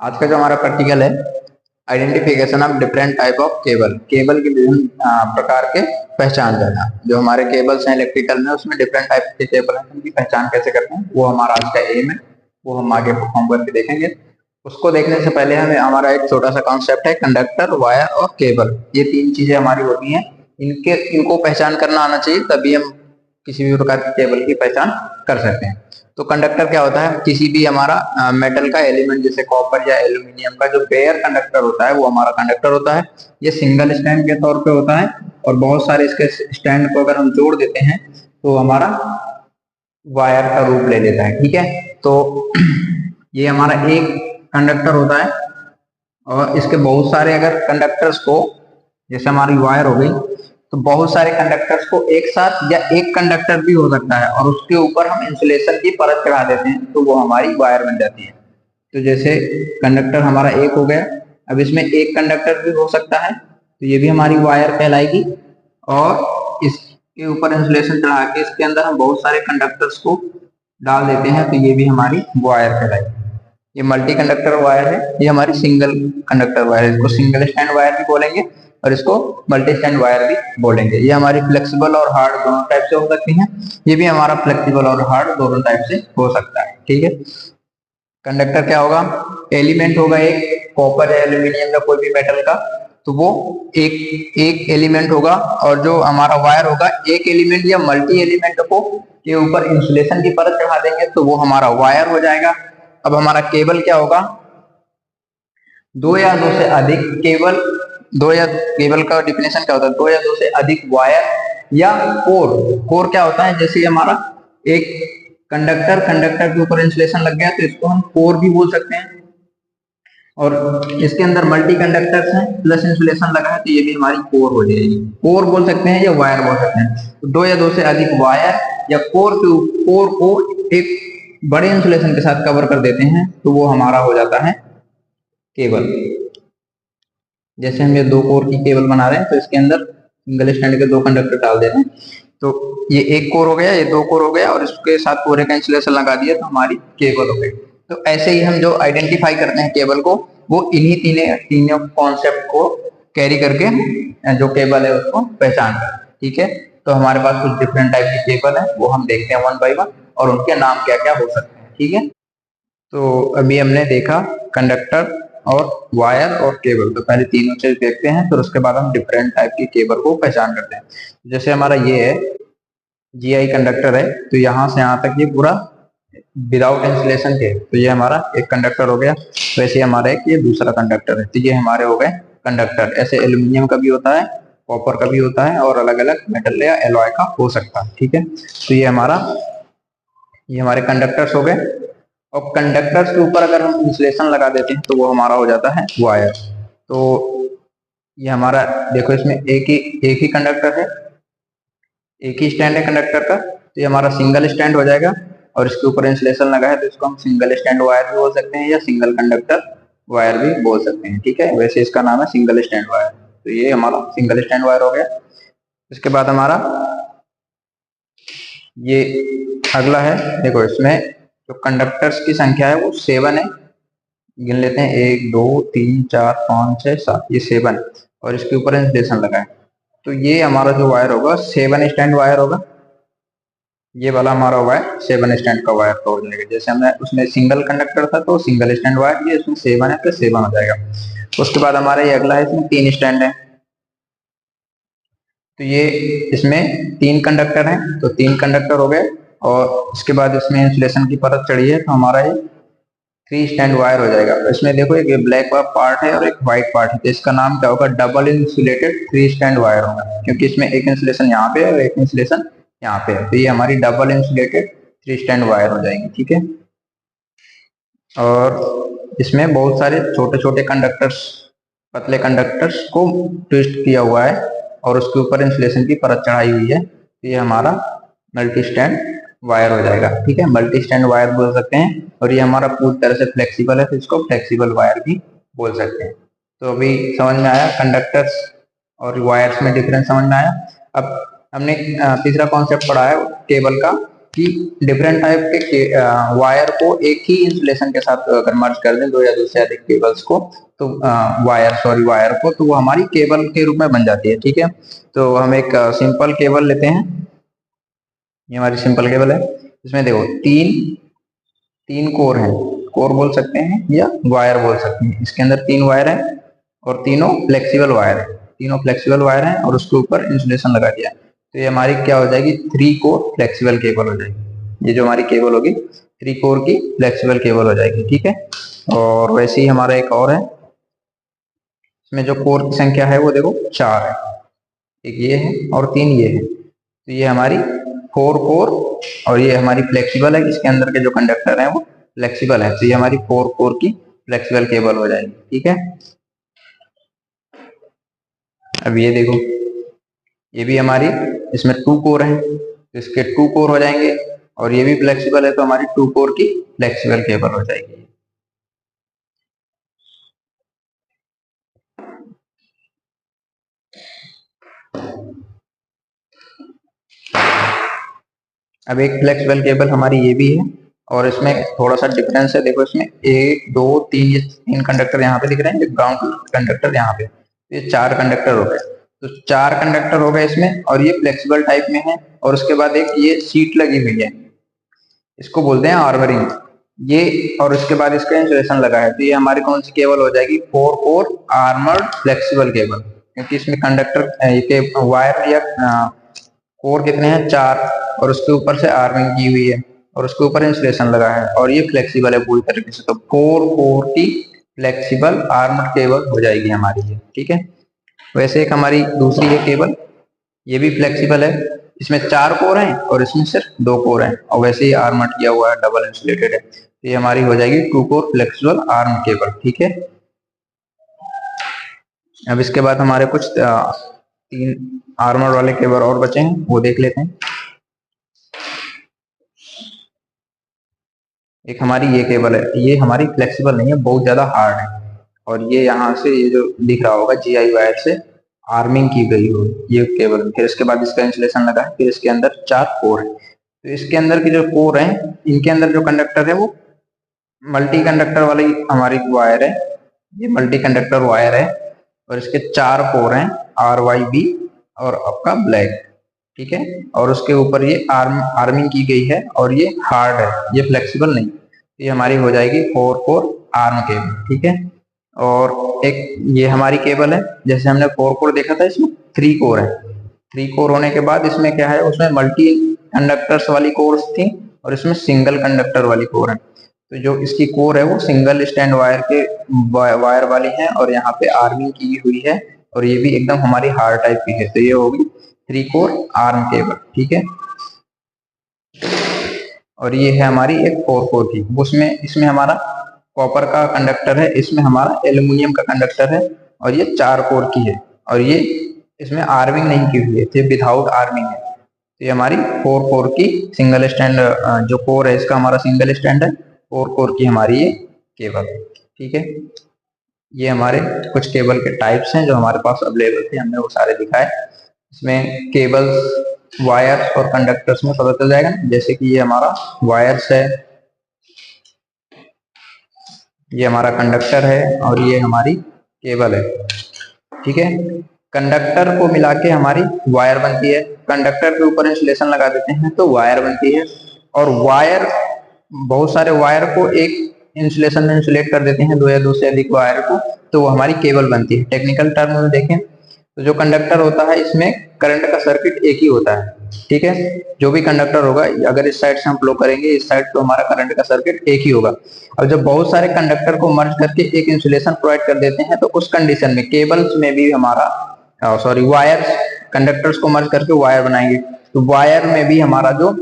आज का जो हमारा प्रैक्टिकल है identification of different type of cable. Cable के विभिन्न प्रकार के पहचान करना। जो हमारे केबल्स हैं इलेक्ट्रिकल में, उसमें डिफरेंट टाइप के केबल हैं, उनकी पहचान कैसे करते हैं वो हमारा आज का एम है। वो हम आगे परफॉर्म करके देखेंगे। उसको देखने से पहले हमें हमारा एक छोटा सा कॉन्सेप्ट है कंडक्टर, वायर और केबल। ये तीन चीजें हमारी होती हैं, इनको पहचान करना आना चाहिए, तभी हम किसी भी प्रकार की केबल की पहचान कर सकते हैं। तो कंडक्टर क्या होता है? किसी भी हमारा मेटल का एलिमेंट जैसे कॉपर या एल्यूमिनियम का जो बेयर कंडक्टर होता है वो हमारा कंडक्टर होता है। ये सिंगल स्टैंड के तौर पे होता है और बहुत सारे इसके स्टैंड को अगर हम जोड़ देते हैं तो हमारा वायर का रूप ले लेता है। ठीक है, तो ये हमारा एक कंडक्टर होता है और इसके बहुत सारे अगर कंडक्टर्स को, जैसे हमारी वायर हो गई, तो बहुत सारे कंडक्टर्स को एक साथ या एक कंडक्टर भी हो सकता है और उसके ऊपर हम इंसुलेशन की परत चढ़ा देते हैं तो वो हमारी वायर बन जाती है। तो जैसे कंडक्टर हमारा एक हो गया, अब इसमें एक कंडक्टर भी हो सकता है तो ये भी हमारी वायर कहलाएगी। और इसके ऊपर इंसुलेशन चढ़ा के इसके अंदर हम बहुत सारे कंडक्टर्स को डाल देते हैं तो ये भी हमारी वायर कहलाएगी। ये मल्टी कंडक्टर वायर है, ये हमारी सिंगल कंडक्टर वायर है। इसको सिंगल स्टैंड वायर भी बोलेंगे और इसको मल्टी स्टैंड वायर भी बोलेंगे। ये हमारी फ्लेक्सिबल और हार्ड दोनों टाइप से हो सकती हैं। ये भी हमारा फ्लेक्सिबल और हार्ड दोनों टाइप से हो सकता है। ठीक है, कंडक्टर क्या होगा? एलिमेंट होगा एक, कॉपर या एल्यूमिनियम या कोई भी मेटल का, तो वो एक एक एलिमेंट होगा। और जो हमारा वायर होगा, एक एलिमेंट या मल्टी एलिमेंट को के ऊपर इंसुलेशन की परत चढ़ा देंगे तो वो हमारा वायर हो जाएगा। अब हमारा केबल क्या होगा? दो या दो से अधिक केबल, केबल का डिफिनेशन क्या होता है? दो या दो से अधिक वायर या कोर। कोर क्या होता है? जैसे हमारा एक कंडक्टर के ऊपर इंसुलेशन लग गया तो इसको हम कोर भी बोल सकते हैं। और इसके अंदर मल्टी कंडक्टर्स हैं प्लस इंसुलेशन लगा है तो ये भी हमारी कोर हो जाएगी। कोर बोल सकते हैं या वायर बोल सकते हैं। तो दो या दो से अधिक वायर या कोर को एक बड़े इंसुलेशन के साथ कवर कर देते हैं तो वो हमारा हो जाता है केबल। जैसे हम ये दो कोर की केबल बना रहे हैं तो इसके अंदर सिंगल स्टैंड के दो कंडक्टर डाल दे रहे हैं तो ये एक कोर हो गया, ये दो कोर हो गया और इसके साथ कोरे का इंसुलेशन लगा दिया तो हमारी केबल हो गई। तो ऐसे ही हम जो आइडेंटिफाई करते हैं केबल को, वो इन्हीं तीनों कॉन्सेप्ट को कैरी करके जो केबल है उसको पहचान कर। ठीक है, तो हमारे पास कुछ डिफरेंट टाइप की केबल है, वो हम देखते हैं वन बाय वन और उनके नाम क्या क्या हो सकते हैं। ठीक है, तो अभी हमने देखा कंडक्टर और वायर और केबल, तो पहले तीनों चीज देखते हैं फिर उसके बाद हम डिफरेंट टाइप की केबल को पहचान करते हैं। जैसे हमारा ये है जीआई कंडक्टर है, तो यहाँ से यहाँ तक ये पूरा विदाउट इंसुलेशन के, तो ये हमारा एक कंडक्टर हो गया। वैसे हमारा एक ये दूसरा कंडक्टर है, तो ये हमारे हो गए कंडक्टर। ऐसे एल्यूमिनियम का भी होता है, कॉपर का भी होता है और अलग अलग मेटल या एलॉय का हो सकता है। ठीक है, तो ये हमारे कंडक्टर्स हो गए। और कंडक्टर्स के ऊपर अगर हम इंसुलेशन लगा देते हैं तो वो हमारा हो जाता है वायर। तो ये हमारा देखो, इसमें एक ही कंडक्टर है, एक ही स्टैंड है कंडक्टर का, तो ये हमारा सिंगल स्टैंड हो जाएगा। और इसके ऊपर इंसुलेशन लगा है तो इसको हम सिंगल स्टैंड वायर भी बोल सकते हैं या सिंगल कंडक्टर वायर भी बोल सकते हैं। ठीक है, वैसे इसका नाम है सिंगल स्टैंड वायर। तो ये हमारा सिंगल स्टैंड वायर हो गया। इसके बाद हमारा ये अगला है, देखो इसमें जो कंडक्टर्स की संख्या है वो 7 है। गिन लेते हैं, 1 2 3 4 5 6 7, ये 7 और इसके ऊपर इंसुलेशन लगा है तो ये हमारा जो वायर होगा 7 स्टैंड वायर होगा। ये वाला हमारा वायर 7 स्टैंड का वायर हो जाएगा। जैसे हमने उसमें सिंगल कंडक्टर था तो सिंगल स्टैंड वायर, ये इसमें 7 है तो 7 हो जाएगा। उसके बाद हमारा ये अगला है, इसमें 3 स्टैंड है, तो ये इसमें 3 कंडक्टर हैं तो 3 कंडक्टर हो गए। और इसके बाद इसमें इंसुलेशन की परत चढ़ी है तो हमारा ये 3 स्टैंड वायर हो जाएगा। तो इसमें देखो एक ब्लैक पार्ट है और एक व्हाइट पार्ट है, तो इसका नाम क्या होगा? डबल इंसुलेटेड 3 स्टैंड वायर होगा, क्योंकि इसमें एक इंसुलेशन यहाँ पे है और एक इंसुलेशन यहाँ पे है, तो ये हमारी डबल इंसुलेटेड 3 स्टैंड वायर हो जाएगी। ठीक है, और इसमें बहुत सारे छोटे छोटे कंडक्टर्स, पतले कंडक्टर्स को ट्विस्ट किया हुआ है और उसके ऊपर इंसुलेशन की परत चढ़ाई हुई है, तो ये हमारा मल्टी स्टैंड वायर हो जाएगा। ठीक है, मल्टी स्टैंड वायर बोल सकते हैं। और ये हमारा पूरी तरह से फ्लेक्सिबल है तो इसको फ्लेक्सिबल वायर भी बोल सकते हैं। तो अभी समझ में आया कंडक्टर्स और वायर्स में डिफरेंस समझ में आया। अब हमने तीसरा कॉन्सेप्ट पढ़ा है केबल का, कि डिफरेंट टाइप के वायर को एक ही इंसुलेशन के साथ अगर मर्ज कर दें, दो या दो से अधिक केबल्स को, तो वायर को, तो वो हमारी केबल के रूप में बन जाती है। ठीक है, तो हम एक सिंपल केबल लेते हैं। ये हमारी सिंपल केबल है। इसमें देखो तीन कोर हैं, कोर बोल सकते हैं या वायर बोल सकते हैं। इसके अंदर 3 वायर हैं और तीनों फ्लेक्सिबल वायर है, तीनों फ्लेक्सिबल वायर हैं और उसके ऊपर इंसुलेशन लगा दिया। तो ये हमारी क्या हो जाएगी, 3 कोर फ्लेक्सिबल केबल हो जाएगी। ये जो हमारी केबल होगी 3 कोर की फ्लेक्सिबल केबल हो जाएगी। ठीक है, और वैसे ही हमारा एक और है, इसमें जो कोर की संख्या है वो देखो 4 है, एक ये है और 3 ये है। तो ये हमारी 4 कोर और ये हमारी फ्लेक्सिबल है, इसके अंदर के जो कंडक्टर है वो फ्लेक्सिबल है। तो ये हमारी 4 कोर की फ्लेक्सिबल केबल हो जाएगी। ठीक है, अब ये देखो, ये भी हमारी, इसमें 2 कोर हैं तो इसके 2 कोर हो जाएंगे और ये भी फ्लेक्सिबल है तो हमारी 2 कोर की फ्लेक्सिबल केबल हो जाएगी। अब एक फ्लेक्सिबल केबल हमारी ये भी है और इसमें थोड़ा सा डिफरेंस है। देखो इसमें 1 2 3, ये 3 कंडक्टर यहाँ पे दिख रहे हैं, एक ग्राउंड कंडक्टर यहाँ पे, ये 4 कंडक्टर हो गए। तो 4 कंडक्टर हो गए इसमें और ये फ्लेक्सिबल टाइप में है। और उसके बाद एक ये सीट लगी हुई है, इसको बोलते हैं आर्मरिंग ये, और उसके बाद इसका इंसुलेशन लगा है। तो ये हमारी कौन सी केबल हो जाएगी, 4 कोर आर्मर्ड फ्लेक्सिबल केबल, क्योंकि इसमें कंडक्टर के वायर या कोर कितने हैं, 4, और उसके ऊपर से आर्मिंग की हुई है और उसके ऊपर इंसुलेशन लगा है और ये फ्लेक्सिबल है पूरी तरीके से। तो 4 कोर की फ्लेक्सिबल आर्मर्ड केबल हो जाएगी हमारी ये। ठीक है, वैसे एक हमारी दूसरी है केबल, ये भी फ्लेक्सिबल है, इसमें 4 कोर हैं और इसमें सिर्फ 2 कोर हैं और वैसे ही आर्मर्ड किया हुआ है, डबल इंसुलेटेड है। तो ये हमारी हो जाएगी 2 कोर फ्लेक्सिबल आर्म केबल। ठीक है, अब इसके बाद हमारे कुछ 3 आर्मर वाले केबल और बचे हैं, वो देख लेते हैं। एक हमारी ये केबल है, ये हमारी फ्लेक्सिबल नहीं है, बहुत ज्यादा हार्ड है और ये यहाँ से ये जो दिख रहा होगा GI वायर से आर्मिंग की गई हो ये केबल। फिर इसके बाद इसका इंसुलेशन लगा है, फिर इसके अंदर 4 कोर है। तो इसके अंदर की जो कोर है, इनके अंदर जो कंडक्टर है वो मल्टी कंडक्टर वाली हमारी वायर है, ये मल्टी कंडक्टर वायर है और इसके 4 कोर हैं RYB और आपका ब्लैक। ठीक है, और उसके ऊपर ये आर्मिंग की गई है और ये हार्ड है, ये फ्लेक्सिबल नहीं। ये हमारी हो जाएगी 4 कोर आर्म केबल। ठीक है, और एक ये हमारी केबल है, जैसे हमने 4 कोर देखा था, इसमें 3 कोर है। 3 कोर होने के बाद इसमें क्या है, उसमें मल्टी कंडक्टर्स वाली कोर्स थी और इसमें सिंगल कंडक्टर वाली कोर है। तो जो इसकी कोर है वो सिंगल स्टैंड वायर के वायर वाली है और यहाँ पे आर्मिंग की हुई है और ये भी एकदम हमारी हार्ड टाइप की है। तो ये होगी 3 कोर आर्म केबल। ठीक है, और ये है हमारी एक 4 कोर की, उसमें इसमें हमारा कॉपर का कंडक्टर है, इसमें हमारा एल्यूमिनियम का कंडक्टर है और ये 4 कोर की है और ये इसमें आर्मिंग नहीं की हुई है, तो विदाउट आर्मिंग है। तो ये हमारी 4 कोर की सिंगल स्टैंड, जो कोर है इसका हमारा सिंगल स्टैंड है, 4 कोर की हमारी ये केबल। ठीक है, ये हमारे कुछ केबल के टाइप्स हैं जो हमारे पास अवेलेबल थे, हमने वो सारे दिखाए। इसमें केबल्स, वायर्स और कंडक्टर्स में पता चल जाएगा। जैसे कि ये हमारा वायर्स है, ये हमारा कंडक्टर है और ये हमारी केबल है। ठीक है, कंडक्टर को मिला के हमारी वायर बनती है, कंडक्टर के ऊपर इंसुलेशन लगा देते हैं तो वायर बनती है, और वायर, बहुत सारे वायर को एक इंसुलेशन में इंसुलेट कर देते हैं, 2 या 2 से अधिक वायर को, तो वो हमारी केबल बनती है। टेक्निकल टर्म में देखें तो जो कंडक्टर होता है इसमें करंट का सर्किट एक ही होता है। ठीक है, जो भी कंडक्टर होगा, अगर इस साइड से हम फ्लो करेंगे इस साइड, तो हमारा करंट का सर्किट एक ही होगा। अब जब बहुत सारे कंडक्टर को मर्ज करके एक इंसुलेशन प्रोवाइड कर देते हैं तो उस कंडीशन में केबल्स में भी हमारा, सॉरी, वायर्स, कंडक्टर्स को मर्ज करके वायर बनाएंगे, तो वायर में भी हमारा जो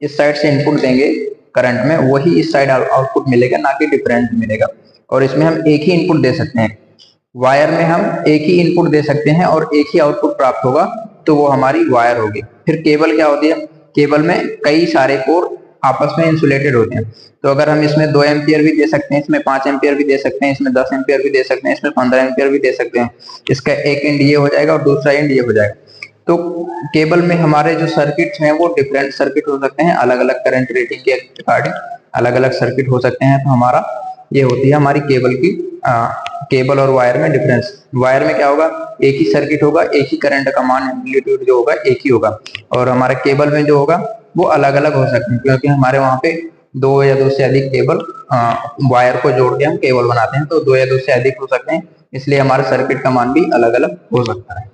इस साइड से इनपुट देंगे करंट में, वही इस साइड आउटपुट मिलेगा, ना कि डिफरेंट मिलेगा। और इसमें हम एक ही इनपुट दे सकते हैं, वायर में हम एक ही इनपुट दे सकते हैं और एक ही आउटपुट प्राप्त होगा, तो वो हमारी वायर होगी। फिर केबल क्या होती है, केबल में कई सारे कोर आपस में इंसुलेटेड होते हैं, तो अगर हम इसमें 2 एम्पियर भी दे सकते हैं, इसमें 5 एम्पियर भी दे सकते हैं, इसमें 10 एम्पियर भी दे सकते हैं, इसमें 15 एम्पियर भी दे सकते हैं। इसका एक एंड ये हो जाएगा और दूसरा एंड ये हो जाएगा। तो केबल में हमारे जो सर्किट हैं वो डिफरेंट सर्किट हो सकते हैं, अलग अलग करंट रेटिंग के अकॉर्डिंग अलग अलग सर्किट हो सकते हैं। तो हमारा ये होती है हमारी केबल की केबल और वायर में डिफरेंस। वायर में क्या होगा, एक ही सर्किट होगा, एक ही करंट का मान एम्पलीट्यूड जो होगा एक ही होगा, और हमारे केबल में जो होगा वो अलग अलग हो सकते हैं, क्योंकि हमारे वहाँ पे दो या दो से अधिक केबल वायर को जोड़ के हम केबल बनाते हैं, तो दो या दो से अधिक हो सकते हैं, इसलिए हमारे सर्किट का मान भी अलग अलग हो सकता है।